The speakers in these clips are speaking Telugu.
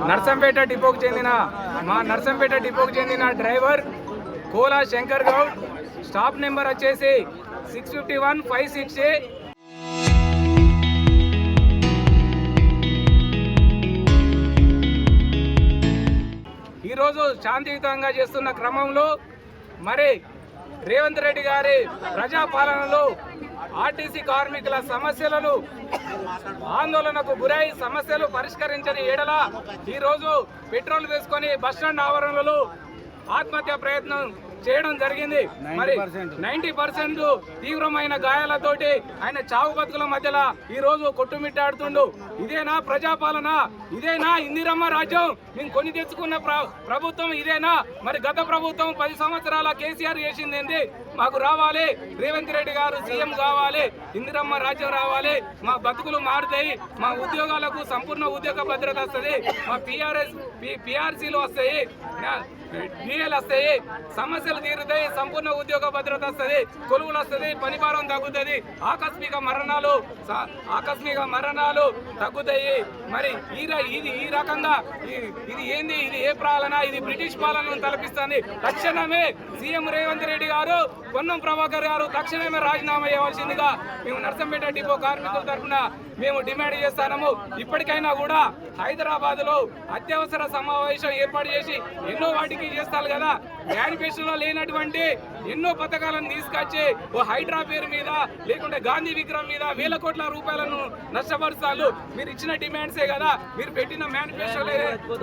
నర్సంపేట డిపోకు చెందిన driver Kola Shankar Goud staff number వచ్చేసి 65156A. ఈరోజు శాంతియుతంగా చేస్తున్న క్రమంలో మరి రేవంత్ రెడ్డి గారి ప్రజాపాలనలో ఆర్టీసీ కార్మికుల సమస్యలను ఆందోళనకు గురై సమస్యలు పరిష్కరించని ఎడల ఈరోజు పెట్రోల్ వేసుకొని బస్టాండ్ ఆవరణలో ఆత్మహత్య ప్రయత్నం చేయడం జరిగింది. మరి 90% తీవ్రమైన గాయాలతోటి ఆయన చావు బతుకుల మధ్యలో ఈ రోజు కొట్టుమిట్టాడుతుండు. ఇదేనా ప్రజాపాలన? ఇదేనా ఇందిరమ్మ రాజ్యం? మేము కొని తెచ్చుకున్న ప్రభుత్వం ఇదేనా? మరి గత ప్రభుత్వం 10 సంవత్సరాల కేసీఆర్ చేసింది ఏంటి? మాకు రావాలి, రేవంత్ రెడ్డి గారు సీఎం కావాలి, ఇందిరమ్మ రాజ్యం రావాలి, మా బతుకులు మారుతాయి, మా ఉద్యోగాలకు సంపూర్ణ ఉద్యోగ భద్రత వస్తుంది, మా పిఆర్సీలు వస్తాయి, డిఎల్ వస్తాయి, సమస్యలు తీరుతాయి, సంపూర్ణ ఉద్యోగ భద్రత వస్తుంది, కొలువులు వస్తుంది, పనిభారం తగ్గుతుంది, ఆకస్మిక మరణాలు తగ్గుతాయి. మరి ఈ రకంగా ఇది ఏంది? ఇది ఏ పాలన? ఇది బ్రిటిష్ పాలనను తలపిస్తుంది. తక్షణమే సీఎం రేవంత్ రెడ్డి గారు, పొన్నం ప్రభాకర్ గారు తక్షణమే రాజీనామా చేయవలసిందిగా మేము నర్సంపేట డిపో కార్మికుల తరఫున మేము డిమాండ్ చేస్తాము. ఇప్పటికైనా కూడా హైదరాబాద్ లో అత్యవసర సమావేశం ఏర్పాటు చేసి ఎన్నో వాటికి చేస్తారు కదా, మేనిఫెస్టోలో లేనటువంటి ఎన్నో పథకాలను తీసుకొచ్చి ఓ హైడ్రా పేరు మీద లేకుంటే గాంధీ విగ్రహం మీద వేల కోట్ల రూపాయలను నష్టపరుస్తారు. మీరు ఇచ్చిన డిమాండ్సే కదా, మీరు పెట్టిన మేనిఫెస్టోలో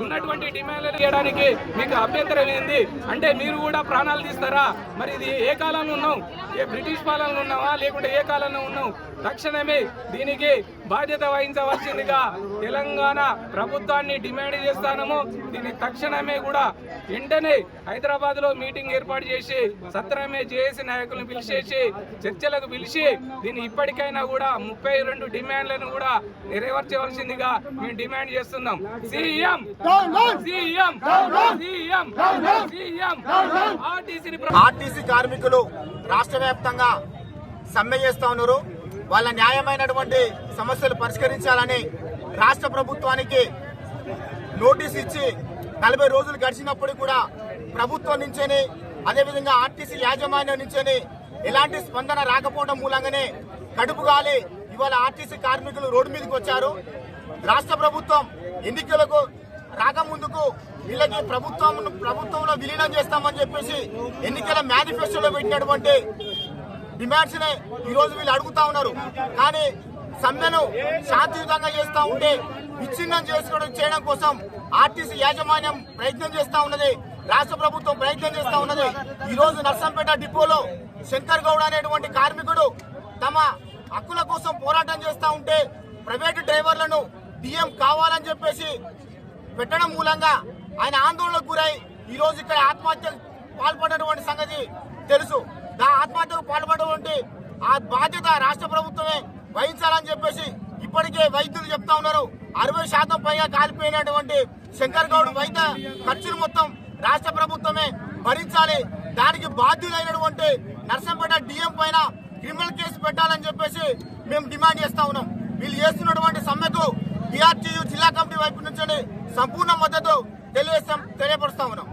ఉన్నటువంటి డిమాండ్లు చేయడానికి మీకు అభ్యంతరం ఏంది? అంటే మీరు కూడా ప్రాణాలు తీస్తారా? మరి ఇది ఏ కాలంలో ఉన్నాం? ఏ బ్రిటిష్ పాలనలో ఉన్నావా లేకుంటే ఏ కాలంలో ఉన్నాం? తక్షణమే దీనికి బాధ్యత వహించవలసిందిగా తెలంగాణ ప్రభుత్వాన్ని డిమాండ్ చేస్తాము. దీన్ని తక్షణమే కూడా వెంటనే హైదరాబాద్ లో మీటింగ్ ఏర్పాటు చేసి సత్వరమే జేఏసీ నాయకులను పిలిచేసి చర్చలకు పిలిచి దీన్ని ఇప్పటికైనా కూడా 32 డిమాండ్లను కూడా నెరవేర్చవలసిందిగా మేము డిమాండ్ చేస్తున్నాం. ఆర్టీసీ కార్మికులు రాష్ట్ర వ్యాప్తంగా సమ్మె చేస్తా ఉన్నారు. వాళ్ళ న్యాయమైనటువంటి సమస్యలు పరిష్కరించాలని రాష్ట్ర ప్రభుత్వానికి నోటీస్ ఇచ్చి 40 రోజులు గడిచినప్పుడు కూడా ప్రభుత్వం నుంచేని అదేవిధంగా ఆర్టీసీ యాజమాన్యం నుంచేని ఎలాంటి స్పందన రాకపోవడం మూలంగానే కడుపుగాలి ఇవాళ ఆర్టీసీ కార్మికులు రోడ్డు మీదకి వచ్చారు. రాష్ట్ర ప్రభుత్వం ఎన్నికలకు రాకముందుకు వీళ్ళకి ప్రభుత్వంలో విలీనం చేస్తామని చెప్పేసి ఎన్నికల మేనిఫెస్టోలో పెట్టినటువంటి డిమాండ్స్ నే ఈ రోజు వీళ్ళు అడుగుతా ఉన్నారు. కానీ సమ్మెను శాంతియుతంగా చేస్తా ఉంటే విచ్ఛిన్నం చేయడం కోసం ఆర్టీసీ యాజమాన్యం ప్రయత్నం చేస్తా ఉన్నది, రాష్ట్ర ప్రభుత్వం ప్రయత్నం చేస్తా ఉన్నది. ఈ రోజు నర్సంపేట డిపోలో శంకర్ గౌడ్ అనేటువంటి కార్మికుడు తమ హక్కుల కోసం పోరాటం చేస్తా ఉంటే ప్రైవేటు డ్రైవర్లను డిఎం కావాలని చెప్పేసి పెట్టడం మూలంగా ఆయన ఆందోళనకు గురై ఈ రోజు ఇక్కడ ఆత్మహత్యకు పాల్పడినటువంటి సంగతి తెలుసు. ఆత్మహత్యకు పాల్పడేటువంటి ఆ బాధ్యత రాష్ట్ర ప్రభుత్వమే వహించాలని చెప్పేసి ఇప్పటికే వైద్యులు చెప్తా ఉన్నారు. 60% పైగా కాలిపోయినటువంటి శంకర్ గౌడ్ వైద్య ఖర్చులు మొత్తం రాష్ట్ర ప్రభుత్వమే భరించాలి. దానికి బాధ్యులైనటువంటి నర్సంపేట డిఎం పైన క్రిమినల్ కేసు పెట్టాలని చెప్పేసి మేము డిమాండ్ చేస్తా ఉన్నాం. వీళ్ళు చేస్తున్నటువంటి సమ్మెకు బీఆర్టీయూ జిల్లా కమిటీ వైపు నుంచి సంపూర్ణ మద్దతు తెలియపరుస్తా ఉన్నాం.